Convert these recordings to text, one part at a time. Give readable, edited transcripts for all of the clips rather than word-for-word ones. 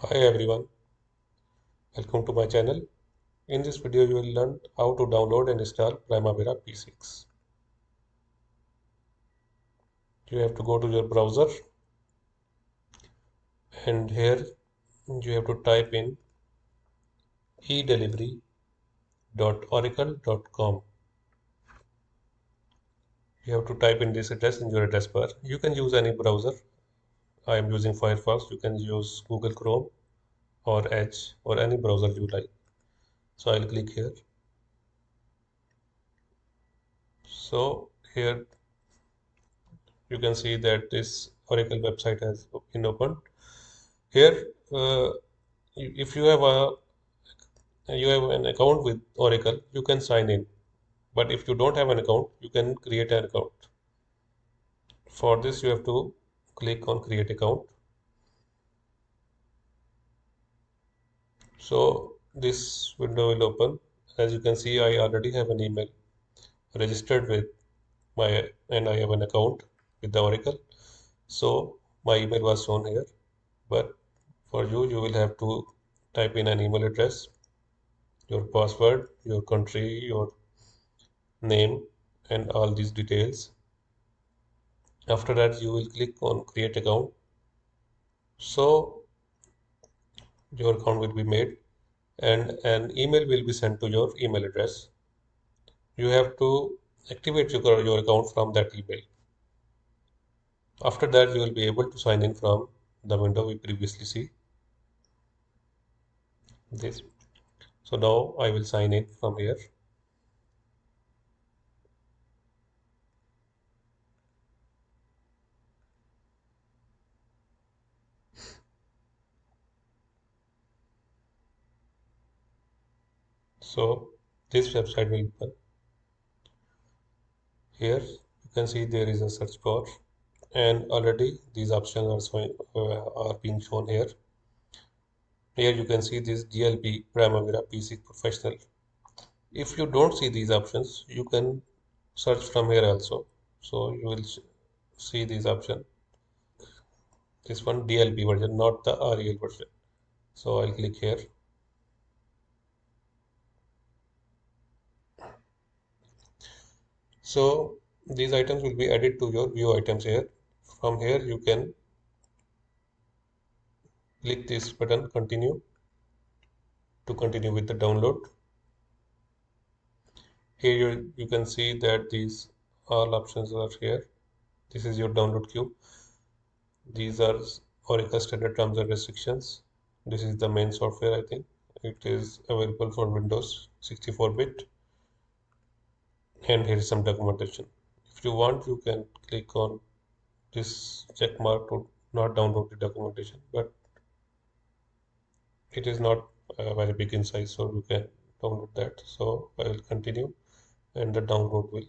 Hi everyone, welcome to my channel. In this video you will learn how to download and install Primavera P6. You have to go to your browser and here you have to type in edelivery.oracle.com. You have to type in this address in your address bar. You can use any browser. I am using Firefox. You can use Google Chrome or Edge or any browser you like. So I'll click here. So here you can see that this Oracle website has been opened. Here, if you have an account with Oracle, you can sign in. But if you don't have an account, you can create an account. For this, you have to click on create account. So this window will open. As you can see, I already have an email registered with and I have an account with the Oracle. So my email was shown here. But for you, you will have to type in an email address, your password, your country, your name, and all these details. After that, you will click on create account. So your account will be made and an email will be sent to your email address. You have to activate your account from that email. After that, you will be able to sign in from the window we previously see this. So now I will sign in from here. So this website will open. Here you can see there is a search bar and already these options are being shown here. Here you can see this DLP Primavera P6 Professional. If you don't see these options, you can search from here also. So you will see these options. This one DLP version, not the REL version. So I'll click here. So these items will be added to your view items here. From here you can click this button continue to continue with the download. Here you can see that these all options are here. This is your download queue. These are Oracle standard terms and restrictions. This is the main software, I think. It is available for Windows 64-bit. And here is some documentation. If you want, you can click on this check mark to not download the documentation, but it is not very big in size, so you can download that. So I will continue and the download will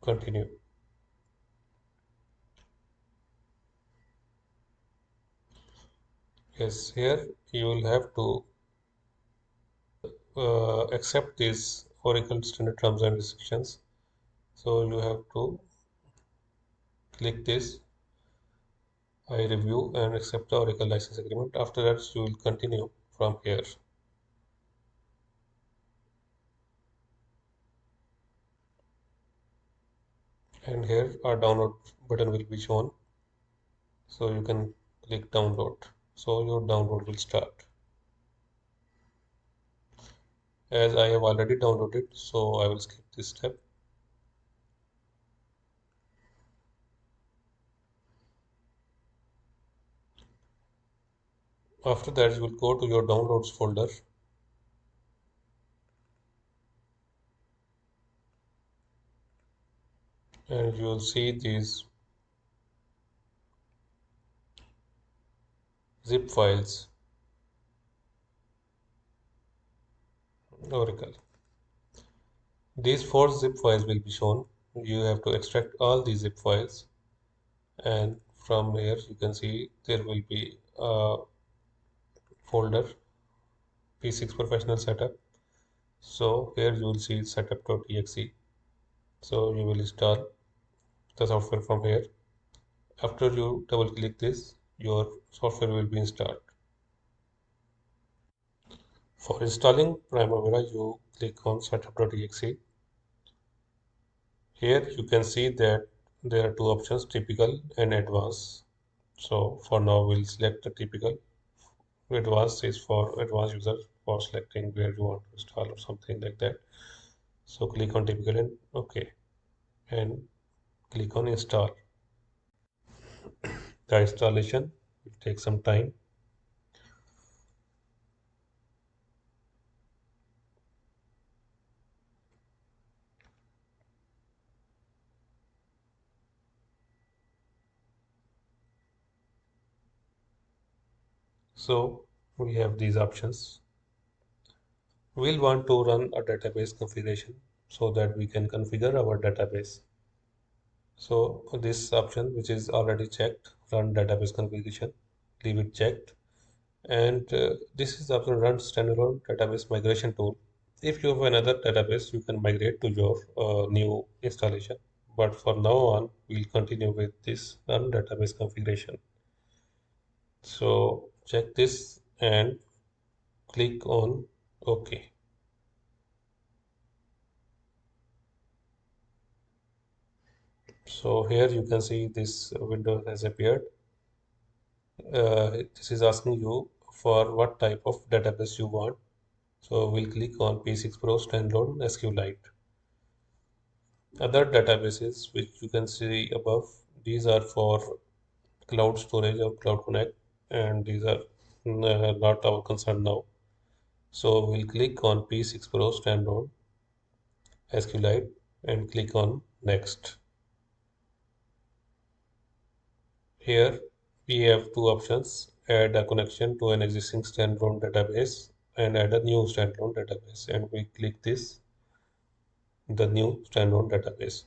continue. Yes, here you will have to accept these Oracle standard terms and restrictions. So you have to click this I review and accept the Oracle license agreement. After that, you will continue from here. And here our download button will be shown. So you can click download. So your download will start. As I have already downloaded, so I will skip this step. After that, you will go to your downloads folder. And you will see these zip files, Oracle. These 4 zip files will be shown. You have to extract all these zip files, and from here you can see there will be a folder P6 professional setup. So here you will see setup.exe. So you will install the software from here. After you double click this, your software will be installed. For installing Primavera, you click on setup.exe. Here you can see that there are two options, typical and advanced. So for now, we'll select the typical. Advanced is for advanced users for selecting where you want to install or something like that. So click on typical and OK, and click on install. The installation will take some time. So we have these options. We'll want to run a database configuration so that we can configure our database. So this option, which is already checked, run database configuration, leave it checked. And this is the option run standalone database migration tool. If you have another database, you can migrate to your new installation. But for now on, we'll continue with this run database configuration. So check this and click on OK. So here you can see this window has appeared. This is asking you for what type of database you want. So we'll click on P6 Pro standalone SQLite. Other databases which you can see above, these are for cloud storage or cloud connect, and these are not our concern now. So we'll click on P6 Pro standalone SQLite and click on next. Here we have two options, add a connection to an existing standalone database and add a new standalone database, and we click this, the new standalone database.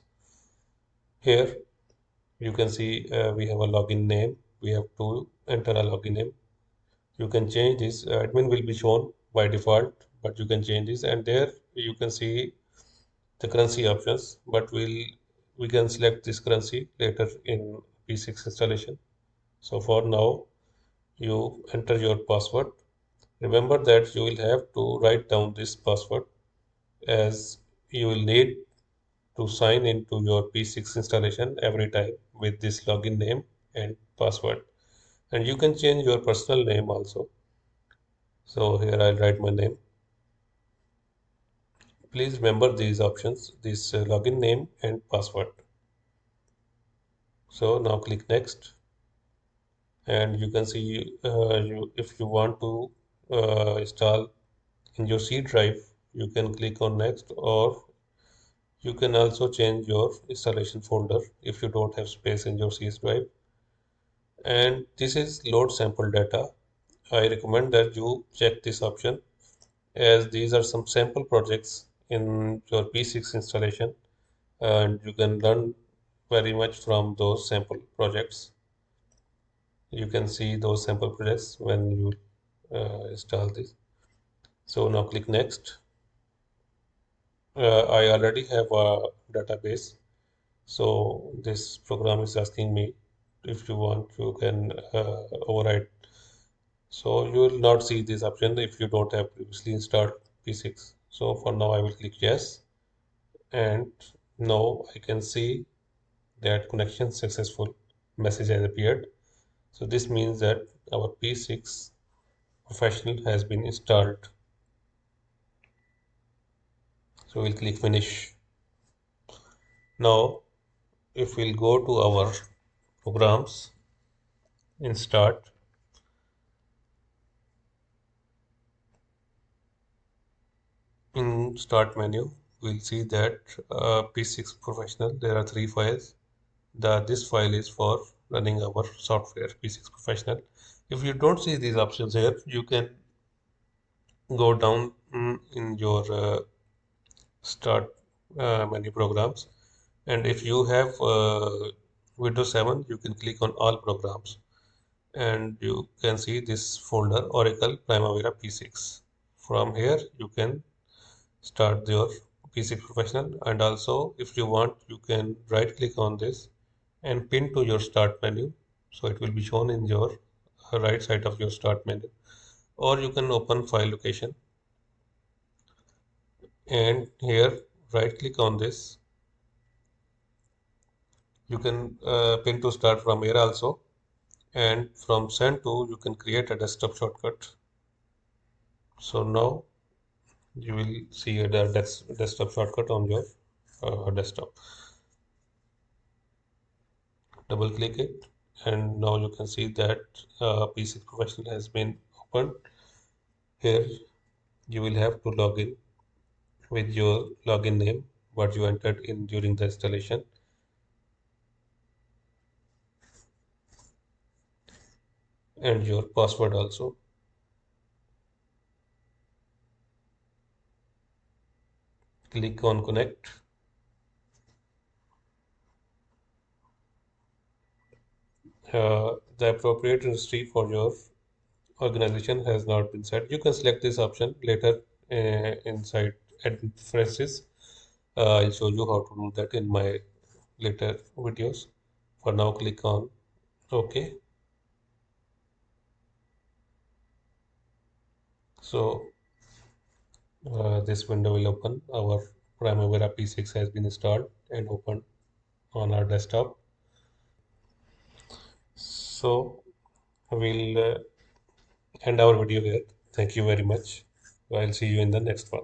Here you can see we have a login name. We have to enter a login name. You can change this. Admin will be shown by default, but you can change this. And there you can see the currency options. But we can select this currency later in P6 installation. So for now, you enter your password. Remember that you will have to write down this password, as you will need to sign into your P6 installation every time with this login name and password. And you can change your personal name also. So here I'll write my name. Please remember these options, this login name and password. So now click next, and you can see if you want to install in your C drive, you can click on next, or you can also change your installation folder if you don't have space in your C drive. And this is load sample data. I recommend that you check this option, as these are some sample projects in your P6 installation, and you can learn very much from those sample projects. You can see those sample projects when you install this. So now click next. I already have a database, so this program is asking me, if you want, you can override. So you will not see this option if you don't have previously installed P6. So for now I will click yes, and now I can see that connection successful message has appeared. So this means that our P6 professional has been installed. So we'll click finish. Now if we'll go to our programs in start, in start menu, we'll see that P6 professional, there are three files. This file is for running our software P6 professional. If you don't see these options here, you can go down in your start menu programs, and if you have Windows 7, you can click on all programs, and you can see this folder Oracle Primavera P6. From here you can start your P6 professional, and also if you want, you can right click on this and pin to your start menu, so it will be shown in your right side of your start menu, or you can open file location, and here right click on this. You can pin to start from here also, and from send to you can create a desktop shortcut. So now you will see a desktop shortcut on your desktop. Double click it, and now you can see that P6 Professional has been opened. Here you will have to log in with your login name, what you entered in during the installation, and your password also. Click on connect. The appropriate registry for your organization has not been set. You can select this option later inside admin preferences. I'll show you how to do that in my later videos. For now, click on OK. So this window will open. Our Primavera P6 has been installed and opened on our desktop. So we'll end our video here. Thank you very much. I'll see you in the next one.